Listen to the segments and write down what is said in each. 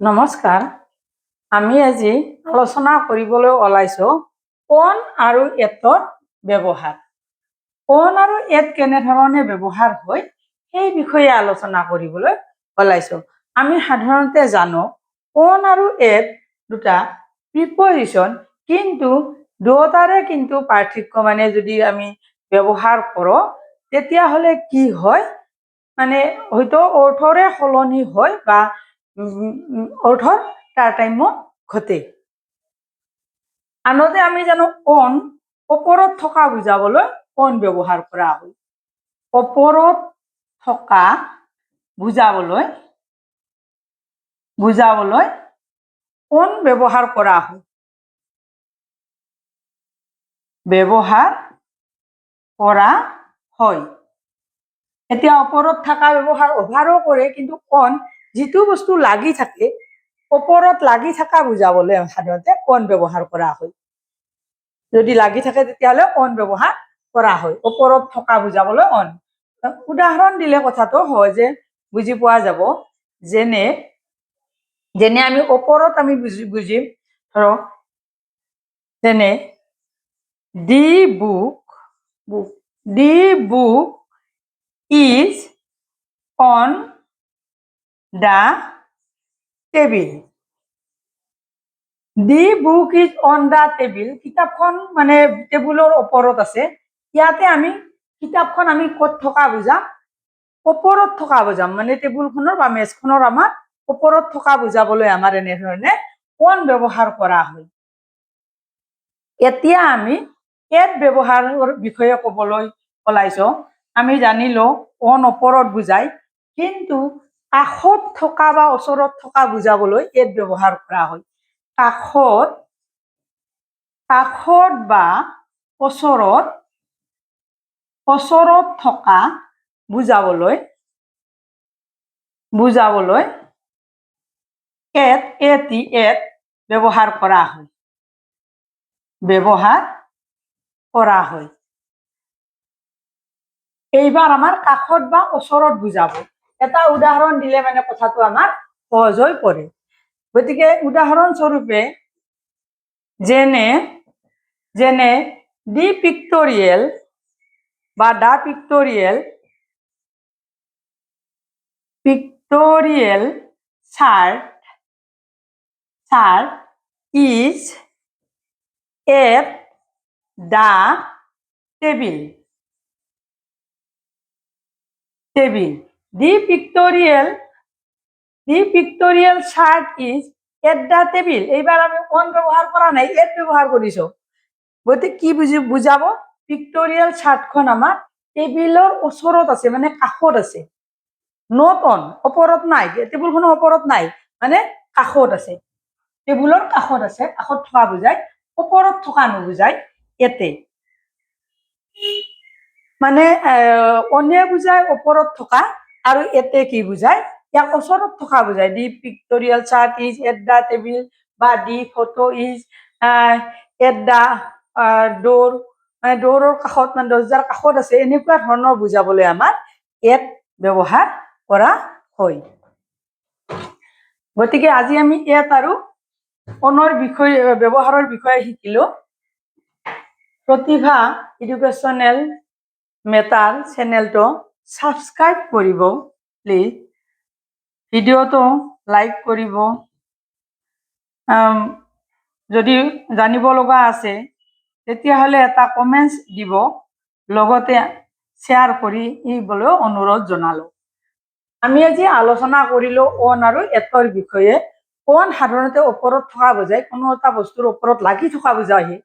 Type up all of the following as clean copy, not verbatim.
নমস্কাৰ। আমি আজি আলোচনা কৰিবলৈ ওলাইছো অন আৰু এটৰ ব্যৱহাৰ। অন আৰু এট কেনেধৰণে ব্যৱহাৰ হয় সেই বিষয়ে আলোচনা কৰিবলৈ ওলাইছো। আমি সাধাৰণতে জানো অন আৰু এট দুটা প্ৰিপজিশন, কিন্তু দুটাৰে কিন্তু পাৰ্থক্য মানে যদি আমি ব্যৱহাৰ কৰোঁ তেতিয়াহ'লে কি হয়, মানে হয়তো অৰ্থৰে সলনি হয় বা অৰ্থৰ তাৰতাম্য ঘটে। আনহাতে আমি জানো অন ওপৰত থকা বুজাবলৈ অন ব্যৱহাৰ কৰা হয়। ওপৰত থকা বুজাবলৈ অন ব্যৱহাৰ কৰা হয়। এতিয়া ওপৰত থকা ব্যৱহাৰ অভাৰো কৰে, কিন্তু অন যিটো বস্তু লাগি থাকে, ওপৰত লাগি থকা বুজাবলৈ সাধাৰণতে অন ব্যৱহাৰ কৰা হয়। যদি লাগি থাকে তেতিয়াহ'লে অন ব্যৱহাৰ কৰা হয়। ওপৰত থকা বুজাবলৈ অন। উদাহৰণ দিলে কথাটো সহজে বুজি পোৱা যাব। যেনে আমি ওপৰত আমি বুজিম, ধৰক যেনে দি book is on the table. The book is on the table. কিতাপখন মানে টেবুলৰ ওপৰত আছে। ইয়াতে আমি কিতাপখন আমি ক'ত থকা বুজাম? ওপৰত থকা বুজাম, মানে টেবুলখনৰ বা মেজখনৰ আমাৰ ওপৰত থকা বুজাবলৈ আমাৰ এনেধৰণে অন ব্যৱহাৰ কৰা হয়। এতিয়া আমি এট ব্যৱহাৰৰ বিষয়ে ক'বলৈ ওলাইছো। আমি জানিলো অন ওপৰত বুজায়, কিন্তু কাষত থকা বা ওচৰত থকা বুজাবলৈ এট ব্যৱহাৰ কৰা হয়। কাষত বা ওচৰত থকা বুজাবলৈ এট ব্যৱহাৰ কৰা হয়। এইবাৰ আমাৰ কাষত বা ওচৰত বুজাব। এটা উদাহৰণ দিলে মানে কথাটো আমাৰ সহজ হৈ পৰে। গতিকে উদাহৰণ স্বৰূপে যেনে দি পিক্টৰিয়েল বা the pictorial chart is at the table. The pictorial chart is at the table. এইবাৰ আমি অন ব্যৱহাৰ কৰা নাই, এট ব্যৱহাৰ কৰিছো। গতিকে কি বুজাব? পিক্টৰিয়েল চাৰ্টখন আমাৰ টেবিলৰ ওচৰত আছে, মানে কাষত আছে। নট অন, ওপৰত নাই, টেবুলখনৰ ওপৰত নাই, মানে কাষত আছে। টেবুলৰ কাষত আছে, কাষত থকা বুজায়, ওপৰত থকা নুবুজায় এতে। মানে অনে বুজায় ওপৰত থকা, আৰু এতে কি বুজায়? ইয়াক ওচৰত থকা বুজায়। The pictorial chart is at the table, বা the photo is at the door, মানে ডোৰৰ কাষত, মানে দৰ্জাৰ কাষত আছে। এনেকুৱা ধৰণৰ বুজাবলৈ আমাৰ এট ব্যৱহাৰ কৰা হয়। গতিকে আজি আমি এট আৰু অনৰ ব্যৱহাৰৰ বিষয়ে শিকিলো। প্ৰতিভা এডুকেশ্যনেল মেটাৰ চেনেলটো ছাবস্ক্ৰাইব কৰিব প্লিজ। ভিডিঅ'টো লাইক কৰিব। যদি জানিব লগা আছে তেতিয়াহ'লে এটা কমেণ্টছ দিব, লগতে শ্বেয়াৰ কৰি দিবলৈ অনুৰোধ জনালো। আমি আজি আলোচনা কৰিলো অন আৰু এটৰ বিষয়ে। অন সাধাৰণতে ওপৰত থকা বুজায়, কোনো এটা বস্তুৰ ওপৰত লাগি থকা বুজায়,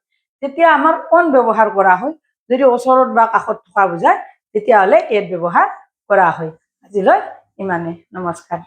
তেতিয়া আমাৰ অন ব্যৱহাৰ কৰা হয়। যদি ওচৰত বা কাষত থকা বুজায় তেতিয়াহ'লে এট ব্যৱহাৰ কৰা হয়। আজিলৈ ইমানে। নমস্কাৰ।